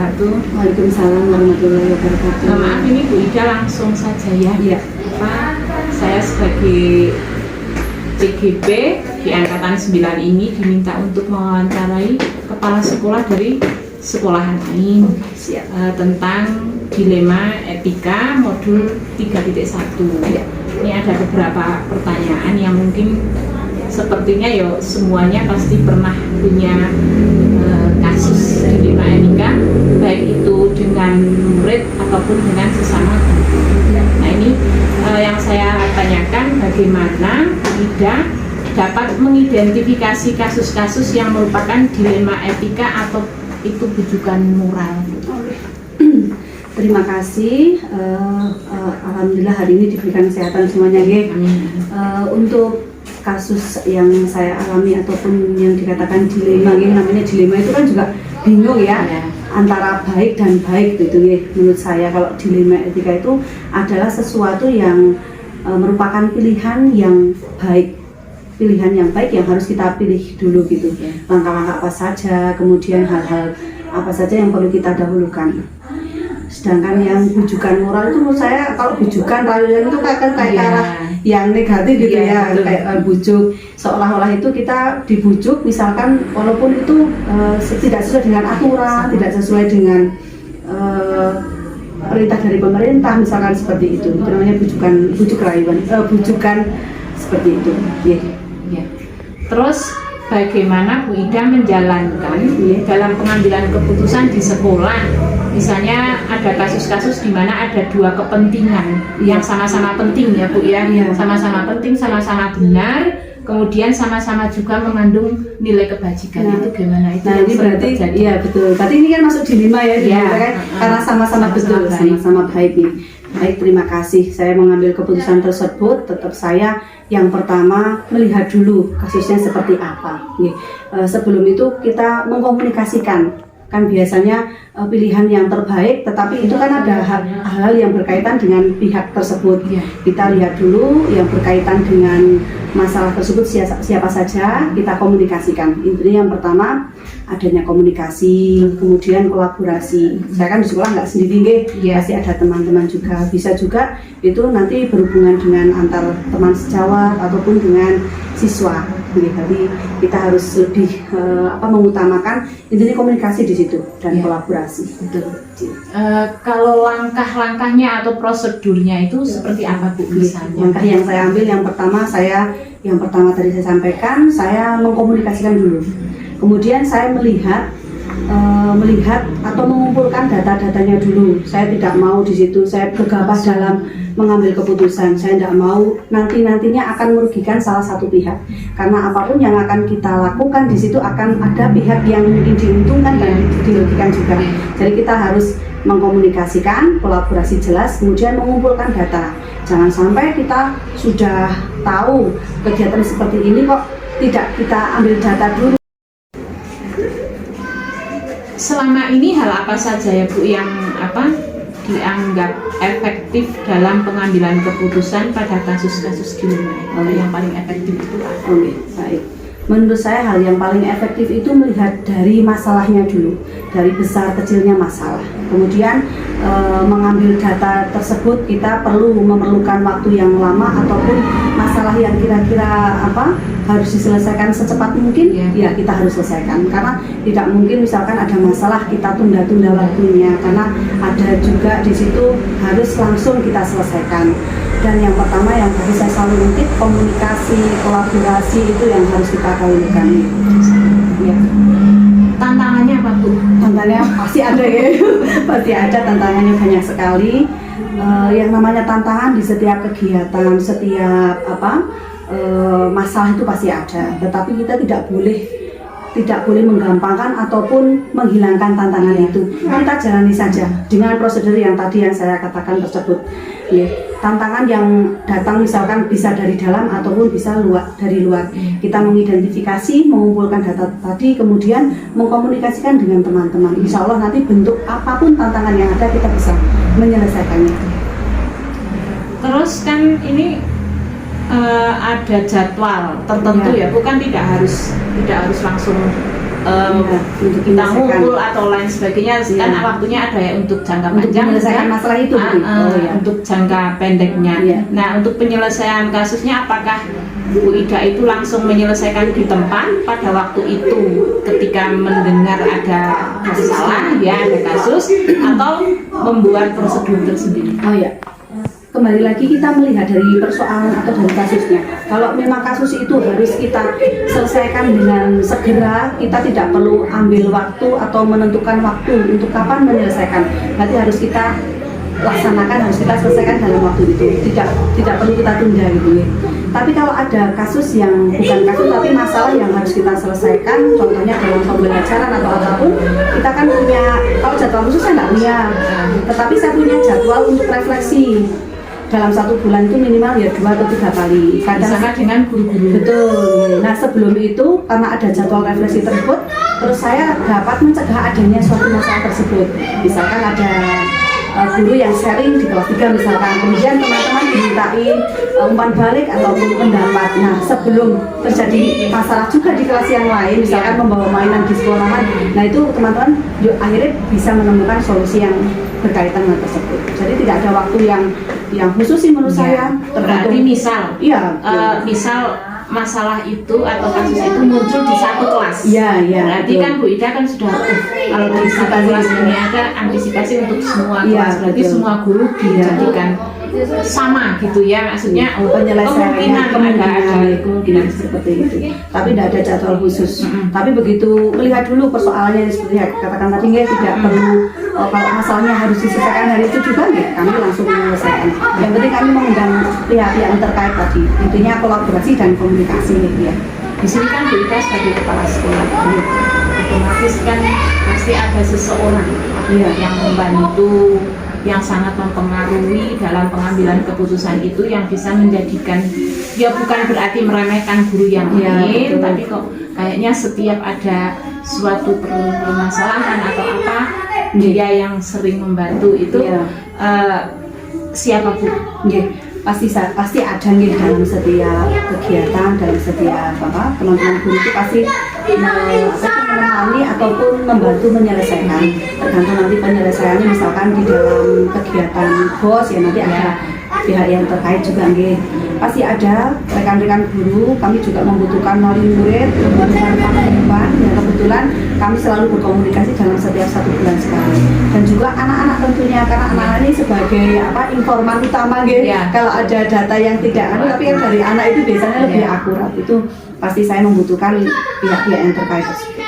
wabarakatuh. Waalaikumsalam warahmatullahi wabarakatuh. Maaf ini Bu Ida langsung saja ya. Iya. Saya sebagai CGP di angkatan 9 ini diminta untuk mewawancarai kepala sekolah dari sekolahan lain tentang dilema etika modul 3.1. Ya. Ini ada beberapa pertanyaan yang mungkin sepertinya ya semuanya pasti pernah punya kasus dilema etika, baik itu dengan murid ataupun dengan sesama guru. Nah ini yang saya tanyakan, bagaimana Ida dapat mengidentifikasi kasus-kasus yang merupakan dilema etika atau itu bujukan moral. Terima kasih. Alhamdulillah hari ini diberikan kesehatan semuanya, untuk kasus yang saya alami ataupun yang dikatakan dilema, namanya dilema itu kan juga bingung ya, antara baik dan baik gitu ya. Menurut saya kalau dilema etika itu adalah sesuatu yang merupakan pilihan yang baik. Pilihan yang baik yang harus kita pilih dulu gitu. Langkah-langkah apa saja, kemudian hal-hal apa saja yang perlu kita dahulukan. Sedangkan yang bujukan moral itu menurut saya, kalau bujukan rayuan itu kayak arah yang negatif gitu ya, kayak bujuk, seolah-olah itu kita dibujuk misalkan walaupun itu tidak sesuai dengan aturan, tidak sesuai dengan perintah dari pemerintah misalkan seperti itu namanya bujuk rayuan, bujukan seperti itu. Terus bagaimana Bu Ida menjalankan dalam pengambilan keputusan di sekolah? Misalnya ada kasus-kasus di mana ada dua kepentingan yang sama-sama penting ya Bu ya, sama-sama penting, sama-sama benar, kemudian sama-sama juga mengandung nilai kebajikan. Itu gimana itu? Nah ini berarti iya betul. Berarti ini kan masuk dilema ya, kan? Karena sama-sama betul, sama-sama baik nih. Baik, terima kasih. Saya mengambil keputusan tersebut, tetap saya yang pertama melihat dulu kasusnya seperti apa. Sebelum itu kita mengkomunikasikan, kan biasanya pilihan yang terbaik, tetapi itu kan ada hal-hal yang berkaitan dengan pihak tersebut. Kita lihat dulu yang berkaitan dengan masalah tersebut siapa saja, kita komunikasikan. Intinya yang pertama adanya komunikasi, kemudian kolaborasi. Saya kan di sekolah nggak sendiri, pasti ada teman-teman juga. Bisa juga itu nanti berhubungan dengan antar teman sejawat ataupun dengan siswa. Jadi kita harus lebih mengutamakan intinya komunikasi di situ dan kolaborasi. Kalau langkah-langkahnya atau prosedurnya itu seperti apa Bu misalnya? Langkah yang saya ambil yang pertama tadi saya sampaikan, saya mengkomunikasikan dulu. Kemudian saya melihat atau mengumpulkan data-datanya dulu. Saya tidak mau di situ saya gegabah dalam mengambil keputusan. Saya tidak mau nantinya akan merugikan salah satu pihak. Karena apapun yang akan kita lakukan di situ akan ada pihak yang mungkin diuntungkan dan dirugikan juga. Jadi kita harus mengkomunikasikan, kolaborasi jelas, kemudian mengumpulkan data. Jangan sampai kita sudah tahu kegiatan seperti ini kok tidak kita ambil data dulu. Selama ini hal apa saja ya Bu yang dianggap efektif dalam pengambilan keputusan pada kasus-kasus dilema? Yang paling efektif itu apa? Baik. Menurut saya hal yang paling efektif itu melihat dari masalahnya dulu, dari besar kecilnya masalah. Kemudian mengambil data tersebut kita memerlukan waktu yang lama ataupun masalah yang kira-kira harus diselesaikan secepat mungkin, kita harus selesaikan. Karena tidak mungkin misalkan ada masalah kita tunda-tunda waktunya, karena ada juga di situ harus langsung kita selesaikan. Dan yang pertama yang tadi saya selalu ngutip, komunikasi, kolaborasi itu yang harus kita dahulukan. Tantangannya apa Bu? Tantangannya pasti ada ya, pasti ada, tantangannya banyak sekali. Yang namanya tantangan di setiap kegiatan, setiap masalah itu pasti ada. Tetapi kita tidak boleh menggampangkan ataupun menghilangkan tantangan itu. Kita jalani saja dengan prosedur yang tadi yang saya katakan tersebut. Tantangan yang datang misalkan bisa dari dalam ataupun bisa dari luar. Kita mengidentifikasi, mengumpulkan data tadi, kemudian mengkomunikasikan dengan teman-teman. Insya Allah nanti bentuk apapun tantangan yang ada kita bisa menyelesaikannya. Terus kan ini ada jadwal tertentu ya, bukan tidak harus langsung untuk kita menyelesaikan. ngumpul atau lain sebagainya kan Iya. waktunya ada ya untuk jangka Untuk panjang menyelesaikan juga. masalah itu, Bu. Oh, ya. Untuk jangka pendeknya. Iya. Nah, untuk penyelesaian kasusnya apakah Bu Ida itu langsung menyelesaikan di tempat pada waktu itu ketika mendengar ada masalah ya ada kasus atau membuat prosedur tersendiri? Oh ya, kembali lagi kita melihat dari persoalan atau dari kasusnya. Kalau memang kasus itu harus kita selesaikan dengan segera, kita tidak perlu ambil waktu atau menentukan waktu untuk kapan menyelesaikan. Berarti harus kita laksanakan, harus kita selesaikan dalam waktu itu. Tidak perlu kita tunda gitu ya. Tapi kalau ada kasus yang bukan kasus tapi masalah yang harus kita selesaikan, contohnya dalam pembelajaran atau apapun, kita kan punya, kalau jadwal khusus saya nggak punya, tetapi saya punya jadwal untuk refleksi dalam 1 bulan itu minimal ya 2 atau 3 kali. Bersama dengan guru-guru. Betul. Nah sebelum itu karena ada jadwal refleksi tersebut, terus saya dapat mencegah adanya suatu masalah tersebut. Misalkan ada guru yang sharing di kelas 3 misalkan, kemudian teman-teman dimintain umpan balik ataupun pendapat. Nah sebelum terjadi masalah juga di kelas yang lain, misalkan membawa mainan di sekolahan, nah itu teman-teman yuk akhirnya bisa menemukan solusi yang berkaitan dengan tersebut. Jadi tidak ada waktu yang khusus sih menurut saya. Berarti misal, Iya. misal masalah itu atau kasus itu muncul di satu kelas. Iya, iya. Berarti betul. kan Bu Ida kan sudah kalau di satu kelas ini ada antisipasi untuk semua Iya, kelas. Berarti betul. semua guru dijadikan sama gitu ya, maksudnya Penyelesaiannya kemungkinan seperti itu. Tapi tidak ada jadwal khusus. Tapi begitu melihat dulu persoalannya seperti yang katakan tadi nggak, tidak perlu kalau masalahnya harus diselesaikan hari itu juga nggak, kami langsung menyelesaikan. Yang penting kami mengundang pihak-pihak yang terkait tadi. Intinya kolaborasi dan komunikasi gitu ya. Di sini kan Bu Ida sebagai kepala sekolah, otomatis kan pasti ada seseorang yang membantu, yang sangat mempengaruhi dalam pengambilan keputusan itu, yang bisa menjadikan, ya bukan berarti meremehkan guru yang lain, tapi kok kayaknya setiap ada suatu permasalahan atau apa, dia yang sering membantu itu siapa Bu? Pasti ada nih dalam setiap kegiatan, dalam setiap teman-teman guru itu pasti menemani ataupun membantu menyelesaikan, tergantung nanti penyelesaiannya. Misalkan di dalam kegiatan BOS ya nanti ada pihak yang terkait juga nggih. Pasti ada rekan-rekan guru, kami juga membutuhkan murid, membutuhkan pengetahuan, yang kebetulan kami selalu berkomunikasi dalam setiap 1 bulan sekali. Dan juga anak-anak tentunya, karena anak-anak ini sebagai informan utama nggih. Kalau ada data yang tidak tapi yang dari anak itu biasanya lebih akurat. Itu pasti saya membutuhkan pihak-pihak yang terkait tersebut.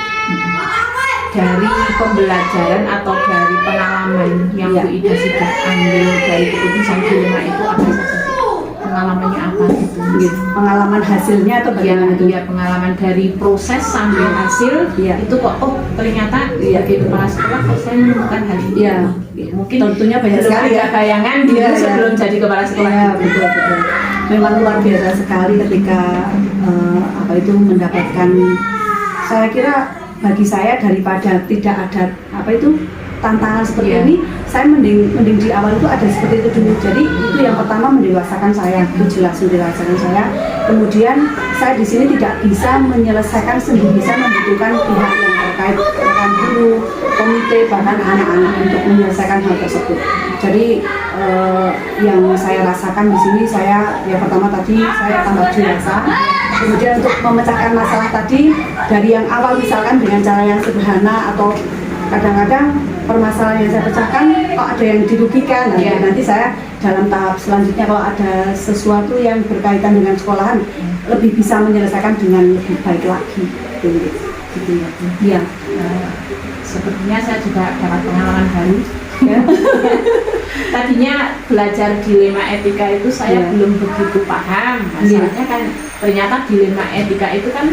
Dari pembelajaran atau dari pengalaman yang Bu Ida sudah ambil dari keputusan dilema itu apa saja? Pengalamannya apa gitu? Pengalaman hasilnya atau bagaimana itu? Ya, pengalaman dari proses sampai hasil itu kok ternyata sebagai kepala sekolah kok saya menemukan hal ini. Iya. Mungkin tentunya banyak sekali ya bayangan dulu sebelum jadi kepala sekolah. Ya, betul. Memang luar biasa sekali ketika mendapatkan, saya kira bagi saya daripada tidak ada tantangan seperti ini, saya mending di awal itu ada seperti itu dulu. Jadi itu yang pertama mendewasakan saya, itu jelas mendewasakan saya. Kemudian saya di sini tidak bisa menyelesaikan sendiri, saya membutuhkan pihak yang terkait, rekan guru, komite, bahkan anak-anak untuk menyelesaikan hal tersebut. Jadi yang saya rasakan di sini, saya pertama tadi saya tambah dewasa. Kemudian untuk memecahkan masalah tadi dari yang awal misalkan dengan cara yang sederhana, atau kadang-kadang permasalahan yang saya pecahkan kok ada yang dirugikan. Nanti saya dalam tahap selanjutnya kalau ada sesuatu yang berkaitan dengan sekolahan lebih bisa menyelesaikan dengan lebih baik lagi. Sepertinya saya juga dapat pengalaman baru. Tadinya belajar dilema etika itu saya belum begitu paham. Masalahnya kan ternyata dilema etika itu kan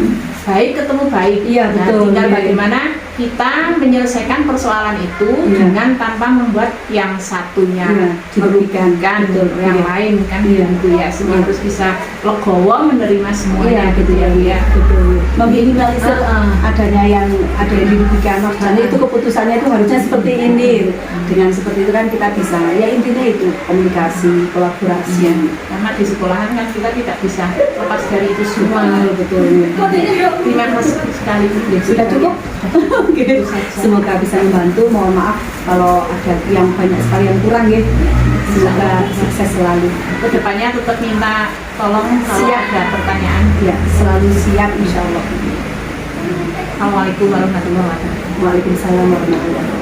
baik ketemu baik. Betul. Tinggal bagaimana kita menyelesaikan persoalan itu Iya. dengan tanpa membuat yang satunya Iya, dirugikan. merugikan Betul, yang iya. lain kan Iya. gitu ya. Semua Iya. harus bisa legowo menerima semuanya Iya, gitu ya Bu ya. betul. Meminimalisir Heeh. adanya yang ada yang dirugikan. Makanya itu keputusannya itu harusnya seperti ini. Dengan seperti itu kan kita bisa, ya intinya itu komunikasi, kolaborasi. Karena di sekolahan kan kita tidak bisa lepas dari itu semua. Betul. Terima kasih sekali Bu Desi. Sudah cukup? Oke. Semoga bisa membantu. Mohon maaf kalau ada yang banyak sekali yang kurang ya. Semoga sukses selalu. Kedepannya tetap minta tolong kalau Siap. ada pertanyaan. Ya, selalu siap insya Allah. Assalamualaikum warahmatullahi wabarakatuh. Waalaikumsalam warahmatullahi wabarakatuh.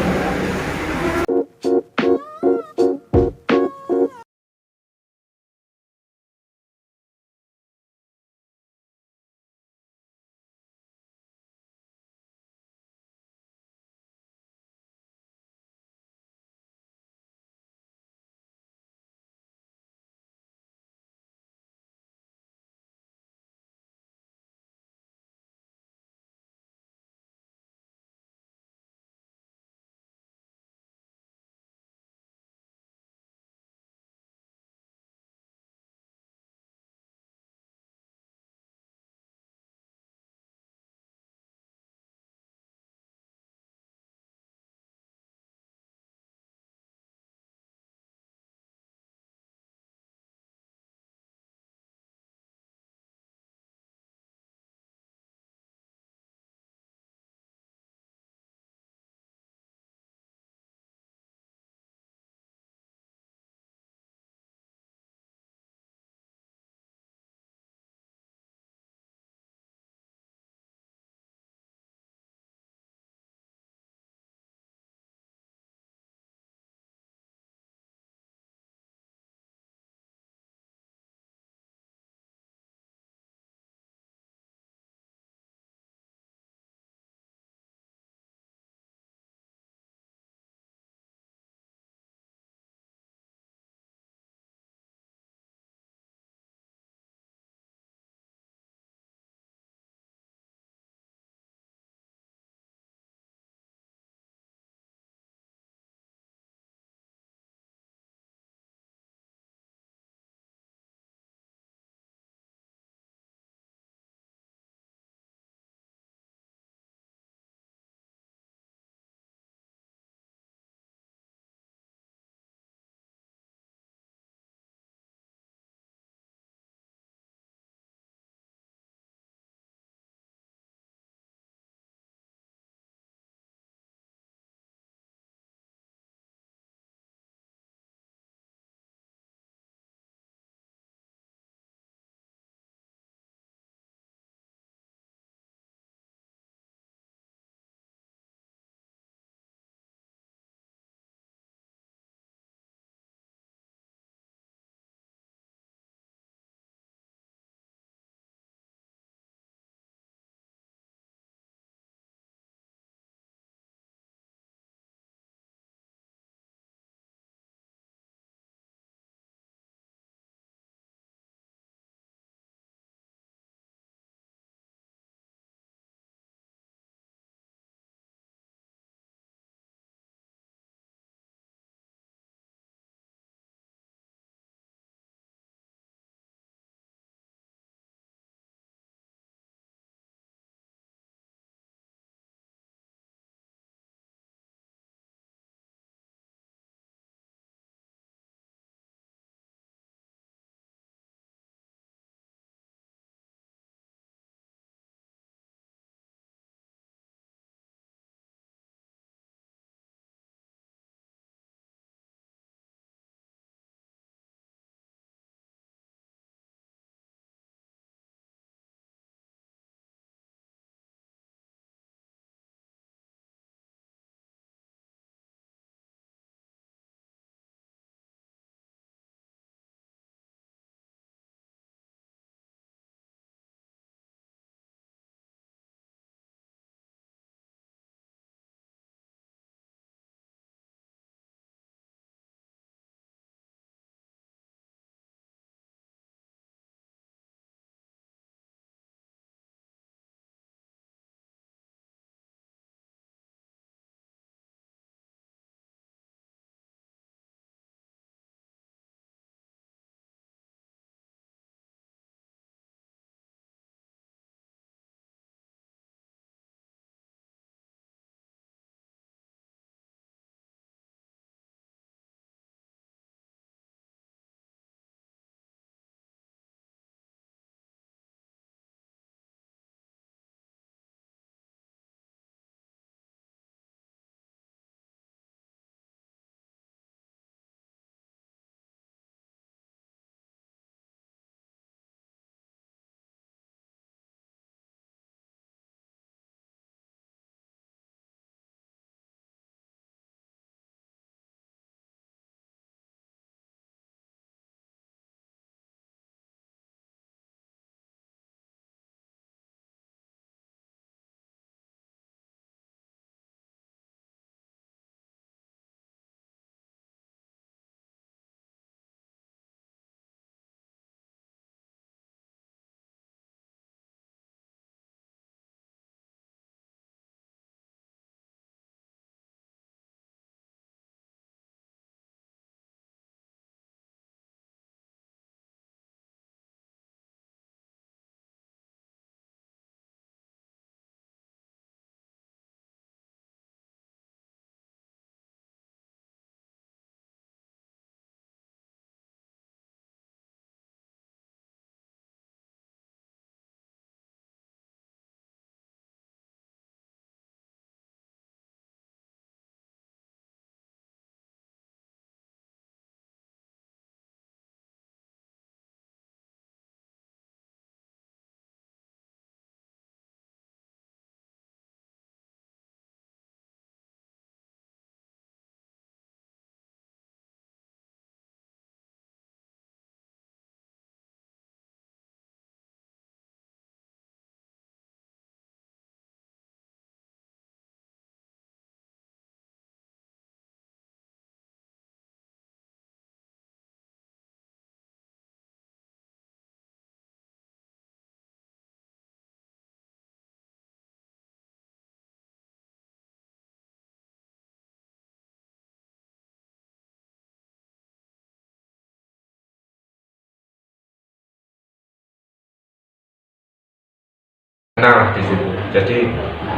Nah di situ. Jadi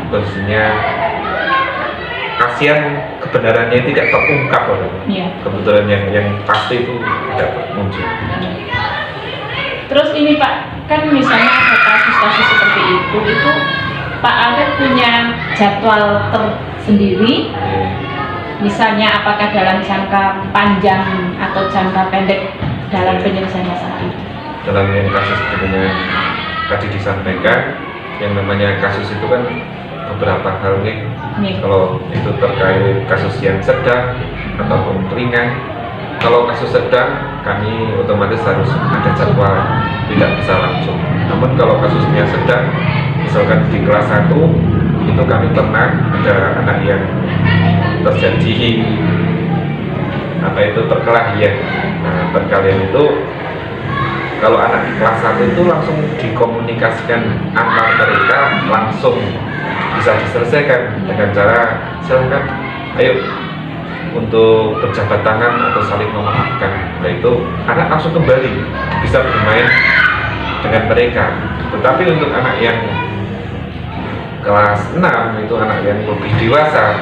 kondisinya kasihan kebenarannya tidak terungkap, Iya. kebetulan yang pasti itu tidak muncul. Terus ini Pak, kan misalnya ada kasus-kasus seperti itu Pak Arif punya jadwal tersendiri, misalnya apakah dalam jangka panjang atau jangka pendek dalam penyelesaian masalah itu? Dalam yang kasus dengan tadi disampaikan, yang namanya kasus itu kan beberapa hal nih. Kalau itu terkait kasus yang sedang ataupun ringan. Kalau kasus sedang, kami otomatis harus ada jadwal, tidak bisa langsung. Namun kalau kasusnya sedang, misalkan di kelas 1, itu kami pernah ada anak yang terjadi perkelahian. Nah, perkelahian itu kalau anak di kelas 1 itu langsung dikomunikasikan antar mereka, langsung bisa diselesaikan dengan cara silakan, ayo untuk berjabat tangan atau saling memaafkan. Nah itu anak langsung kembali bisa bermain dengan mereka. Tetapi untuk anak yang kelas 6 itu anak yang lebih dewasa,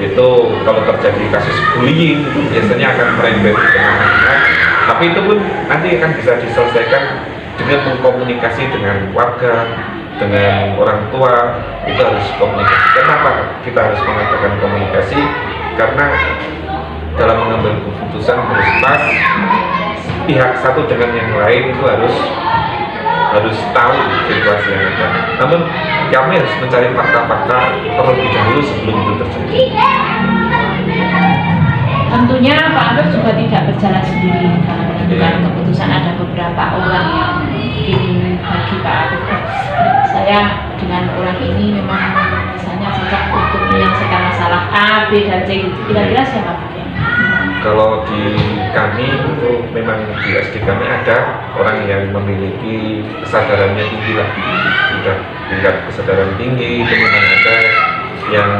itu kalau terjadi kasus bullying itu biasanya akan merembet ke mana-mana. Tapi itu pun nanti akan bisa diselesaikan dengan mengkomunikasi dengan warga, dengan orang tua. Itu harus komunikasi. Kenapa kita harus mengatakan komunikasi? Karena dalam mengambil keputusan harus pas, pihak satu dengan yang lain itu harus tahu situasi yang ada. Namun kami harus mencari fakta-fakta terlebih dahulu sebelum itu terjadi. Tentunya Pak Arif juga tidak berjalan sendiri dalam menentukan keputusan. Ada beberapa orang yang ingin bagi Pak Arif, saya dengan orang ini memang misalnya cocok untuk menyelesaikan masalah A, B, dan C. Kira-kira siapa Pak? Kalau di kami itu memang di SD kami ada orang yang memiliki kesadarannya tinggi lah, sudah tingkat kesadaran tinggi. Itu memang ada yang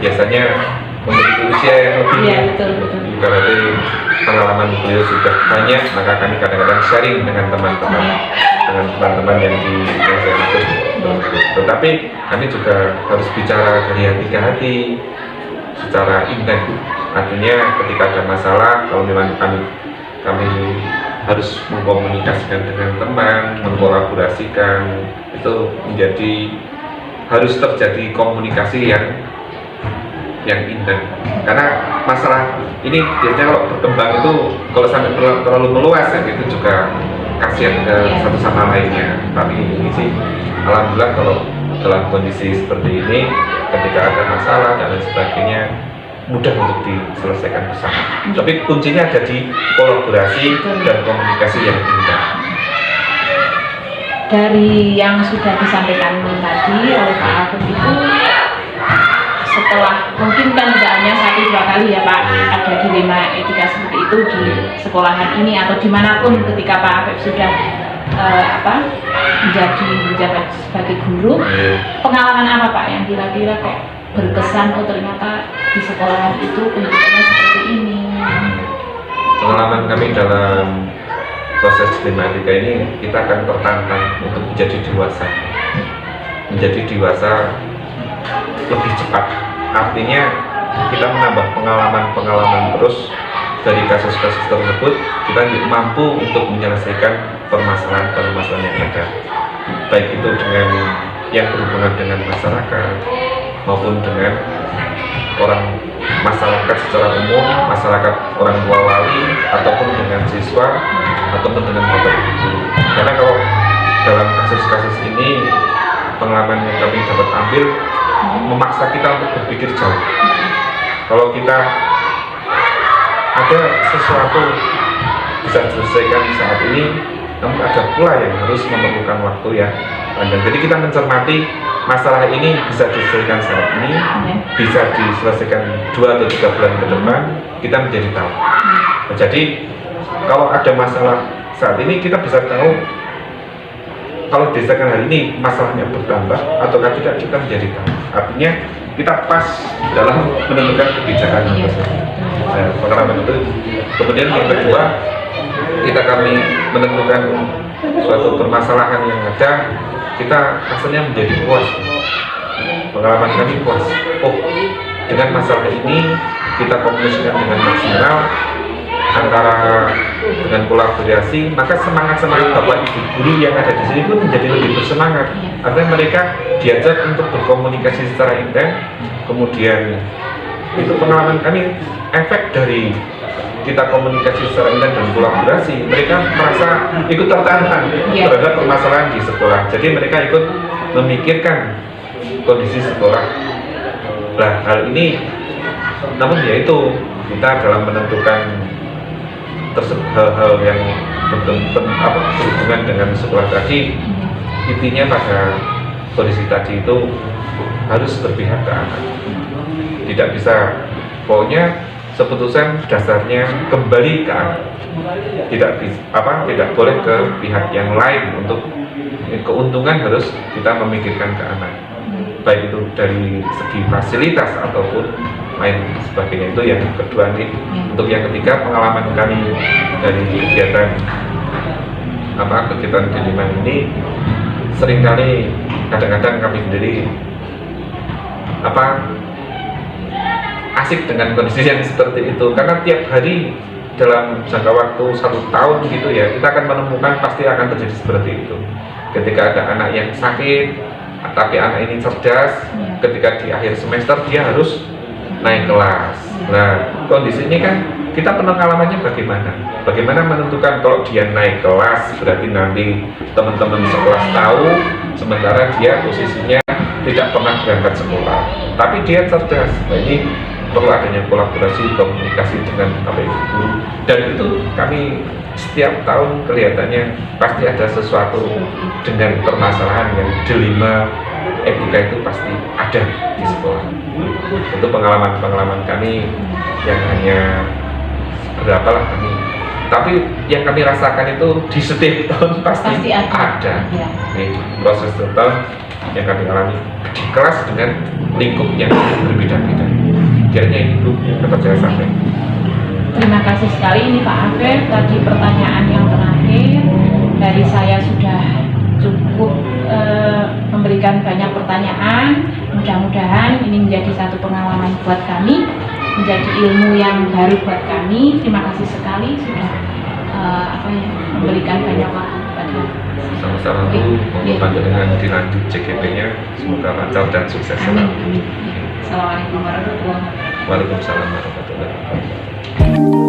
biasanya memiliki usia yang lebih. Iya, betul. Berarti pengalaman beliau sudah banyak, maka kami kadang-kadang sharing dengan teman-teman yang di saya maksud. Tetapi kami juga harus bicara dari hati ke hati, secara intens. Artinya ketika ada masalah, kalau memang kami harus mengkomunikasikan dengan teman, mengkolaborasikan, itu harus terjadi komunikasi yang intens. Karena masalah ini biasanya kalau berkembang itu kalau sampai terlalu meluas ya, itu juga kasihan ke satu sama lainnya. Tapi ini sih alhamdulillah kalau dalam kondisi seperti ini, ketika ada masalah dan lain sebagainya, mudah untuk diselesaikan bersama. Tapi kuncinya ada di kolaborasi dan komunikasi yang indah. Dari yang sudah disampaikan tadi oleh Pak Arif itu, setelah mungkin kan tidak hanya 1-2 kali ya Pak, ada dilema etika seperti itu di sekolahan ini atau dimanapun ketika Pak Arif sudah menjabat sebagai guru. Pengalaman apa Pak yang kira-kira kok berkesan, oh ternyata di sekolahan itu pendidikannya seperti ini? Pengalaman kami dalam proses dilematika ini, kita akan tertantang untuk menjadi dewasa lebih cepat. Artinya kita menambah pengalaman terus dari kasus-kasus tersebut, kita mampu untuk menyelesaikan permasalahan yang ada, baik itu dengan yang berhubungan dengan masyarakat maupun dengan masyarakat secara umum, masyarakat orang tua wali, ataupun dengan siswa, ataupun dengan bapak ibu. Karena kalau dalam kasus-kasus ini, pengalaman yang kami dapat ambil memaksa kita untuk berpikir jauh. Kalau kita ada sesuatu bisa diselesaikan saat ini, namun ada pula yang harus memerlukan waktu yang panjang. Jadi kita mencermati masalah ini bisa diselesaikan saat ini, bisa diselesaikan 2 atau 3 bulan ke depan, kita menjadi tahu. Jadi kalau ada masalah saat ini, kita bisa tahu kalau diselesaikan hari ini masalahnya bertambah ataukah tidak, kita menjadi tahu. Artinya kita pas dalam menentukan kebijakan. Nah, pengalaman itu. Kemudian yang kedua, kami menentukan suatu permasalahan yang ada, kita rasanya menjadi puas. Pengalaman kami puas. Oh, dengan masalah ini kita komunikasikan dengan maksimal antara dengan kolaborasi, maka semangat bapak ibu guru yang ada di sini pun menjadi lebih bersemangat. Artinya mereka diajak untuk berkomunikasi secara intens. Kemudian itu pengalaman kami, efek dari kita komunikasi secara intens dan kolaborasi, mereka merasa ikut tertantang terhadap permasalahan di sekolah. Jadi mereka ikut memikirkan kondisi sekolah. Nah, hal ini, namun yaitu kita dalam menentukan hal-hal yang berhubungan dengan sekolah tadi, intinya pada kondisi tadi itu harus berpihak ke anak. Tidak bisa, pokoknya keputusan dasarnya kembali ke anak. Tidak boleh ke pihak yang lain. Untuk keuntungan harus kita memikirkan ke anak, baik itu dari segi fasilitas ataupun lain sebagainya. Itu yang kedua nih. Untuk yang ketiga, pengalaman kami dari kegiatan Diliman ini, seringkali kadang-kadang kami sendiri asik dengan kondisi yang seperti itu, karena tiap hari dalam jangka waktu 1 tahun gitu ya, kita akan menemukan pasti akan terjadi seperti itu. Ketika ada anak yang sakit, tapi anak ini cerdas, ketika di akhir semester dia harus naik kelas. Nah, kondisinya kan kita pengalamannya bagaimana? Bagaimana menentukan kalau dia naik kelas berarti nanti teman-teman sekelas tahu, sementara dia posisinya tidak pernah berangkat sekolah, tapi dia cerdas. Nah, ini perlu adanya kolaborasi, komunikasi dengan KPU guru, dan itu kami setiap tahun kelihatannya pasti ada sesuatu dengan permasalahan yang dilema etika itu pasti ada di sekolah. Itu pengalaman kami yang hanya berapa lah kami, tapi yang kami rasakan itu di setiap tahun pasti ada. Proses tahun yang kami alami di kelas dengan lingkup yang berbeda-beda. Kiranya itu dapat saya sampaikan. Terima kasih sekali ini Pak Afif. Tadi pertanyaan yang terakhir dari saya sudah cukup memberikan banyak pertanyaan. Mudah-mudahan ini menjadi satu pengalaman buat kami, menjadi ilmu yang baru buat kami. Terima kasih sekali sudah memberikan banyak waktu pada sama-sama Bu, membantu dengan dilanjut CGP-nya, semoga lancar dan sukses selalu. Amin. Assalamualaikum warahmatullahi wabarakatuh. Waalaikumsalam warahmatullahi wabarakatuh.